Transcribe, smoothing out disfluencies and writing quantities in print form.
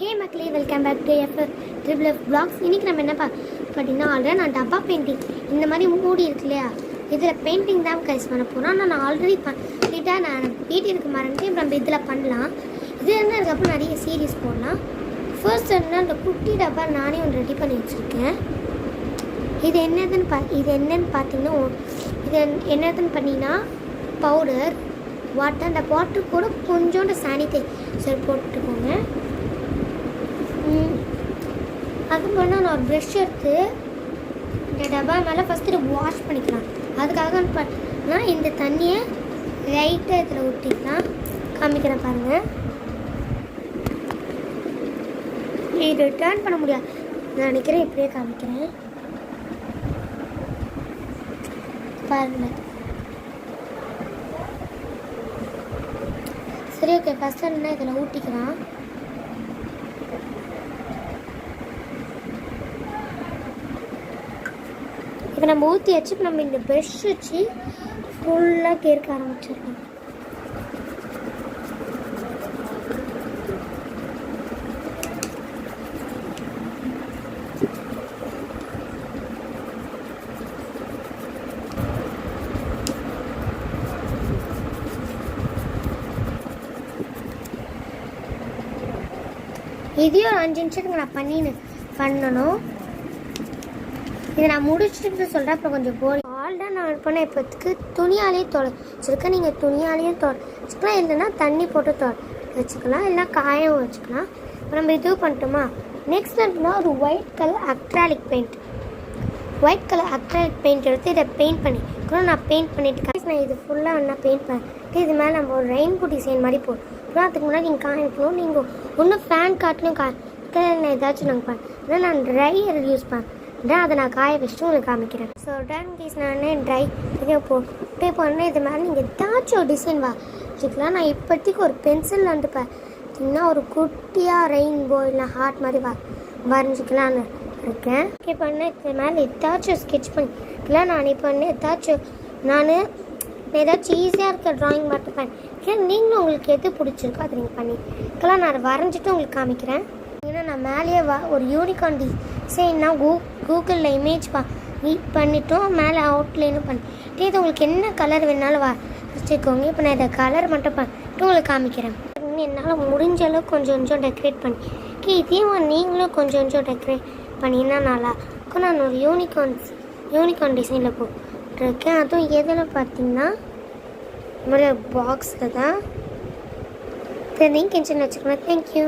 ஹே மக்களே, welcome back to FF vlogs. இன்றைக்கி நம்ம என்ன பார்த்தீங்கன்னா, ஆல்ரெடி நான் டப்பா பெயிண்டிங் இந்த மாதிரி மூடி இருக்கு இல்லையா, இதில் பெயிண்டிங் தான் கைஸ் பண்ண போகிறோம். ஆனால் நான் ஆல்ரெடி பண்ணிட்டா நான் வீட்டுக்கு மறந்துட்டு இப்போ நம்ம இதில் பண்ணலாம். இது என்ன அதுக்கப்புறம் நிறைய சீரீஸ் போடலாம். ஃபர்ஸ்ட் என்ன, அந்த குட்டி டப்பா நானே ஒன்று ரெடி பண்ணி வச்சுருக்கேன். இது என்னதுன்னு பார்த்தீங்கன்னா, இது என்னதுன்னு பண்ணிங்கன்னா பவுடர் வாட்டர். அந்த வாட்டர் கூட கொஞ்சோண்டு சானிடைசர் போட்டுக்கோங்க. அதுக்கப்புறம் நான் ஒரு ப்ரெஷ் எடுத்து இந்த டப்பா மேலே ஃபஸ்ட்டு வாஷ் பண்ணிக்கலாம். அதுக்காக நான் இந்த தண்ணியை லைட்டாக இதில் ஊற்றிக்கலாம். காமிக்கிறேன் பாருங்கள். இது டர்ன் பண்ண முடியாது, நான் நினைக்கிறேன் இப்படியே காமிக்கிறேன் பாருங்கள். சரி, ஓகே. ஃபஸ்ட்டு என்ன இதில் ஊற்றிக்கலாம். இப்போ நம்ம ஊற்றி வச்சு நம்ம இந்த ப்ரெஷ் வச்சு ஃபுல்லாக கேட்க ஆரம்பிச்சிடலாம். இதையும் ஒரு 5 நிமிஷத்துக்கு நான் பண்ணணும். இதை நான் முடிச்சுட்டு சொல்கிறேன். அப்புறம் கொஞ்சம் போய் ஆல்ரெடி நான் பண்ண இப்போத்துக்கு துணியாலேயே வச்சுருக்கேன். நீங்கள் துணியாலேயும் வச்சுக்கலாம், இல்லைன்னா தண்ணி போட்டு வச்சுக்கலாம், இல்லைனா காயம் வச்சுக்கலாம். இப்போ நம்ம இதுவும் பண்ணிட்டோமா. நெக்ஸ்ட் என்னன்னா, ஒரு ஒயிட் கலர் அக்ராலிக் பெயிண்ட் எடுத்து இதை பெயிண்ட் பண்ணிக்கணும். நான் பெயிண்ட் பண்ணிவிட்டு நான் இது ஃபுல்லாக வேணா பெயிண்ட் பண்ணிட்டு இது மேலே நம்ம ஒரு ரெயின்போ டிசைன் மாதிரி போடுறோம். அதுக்கு முன்னாடி நீங்கள் காயணும். நீங்கள் ஒன்றும் ஃபேன் காட்டிலும் ஏதாச்சும் நாங்கள் பண்ணேன். நான் ட்ரையர் யூஸ் பண்ணேன். அதை நான் காய வச்சுட்டு உங்களுக்கு காமிக்கிறேன். ஸோ டன் கேஸ் நான் ட்ரை இதை போட்டு பண்ணேன். இது மேலே நீங்கள் ஏதாச்சும் ஒரு டிசைன் வச்சுக்கலாம். நான் இப்போதைக்கு ஒரு பென்சில் வந்து பார்த்தீங்கன்னா ஒரு குட்டியாக ரெயின்போ இல்லை ஹார்ட் மாதிரி வரைஞ்சிக்கலான்னு இருக்கேன். ஓகே, பண்ணேன். இது மேலே ஏதாச்சும் ஸ்கெட்ச் பண்ணிக்கலாம். நான் இப்போ நான் ஏதாச்சும் ஈஸியாக இருக்க ட்ராயிங் மட்டும் பண்ணேன். நீங்களும் உங்களுக்கு எது பிடிச்சிருக்கோ அதை நீங்கள் பண்ணிக்கலாம். நான் அதை வரைஞ்சிட்டு உங்களுக்கு காமிக்கிறேன். ஏன்னா நான் மேலேயே ஒரு யூனிகார்ன் டிசைன்னா கூகுளில் இமேஜ் பண்ணிட்டோம். மேலே அவுட்லைனும் பண்ணிட்டு இது உங்களுக்கு என்ன கலர் வேணாலும் வச்சுக்கோங்க. இப்போ நான் இதை கலர் மட்டும் பண்ணிட்டு உங்களுக்கு காமிக்கிறேன். என்னால் முடிஞ்ச அளவுக்கு கொஞ்சம் டெக்கரேட் பண்ணி இதையும் நீங்களும் கொஞ்சம் டெக்கரேட் பண்ணிங்கன்னா நல்லா இருக்கும். நான் ஒரு யூனிகார்ன் டிசைனில் போட்டிருக்கேன். அதுவும் எதில் பார்த்தீங்கன்னா நம்மளோட பாக்ஸில் தான். லிங்க் கிச்சனில் வச்சுக்கலாம். தேங்க்யூ.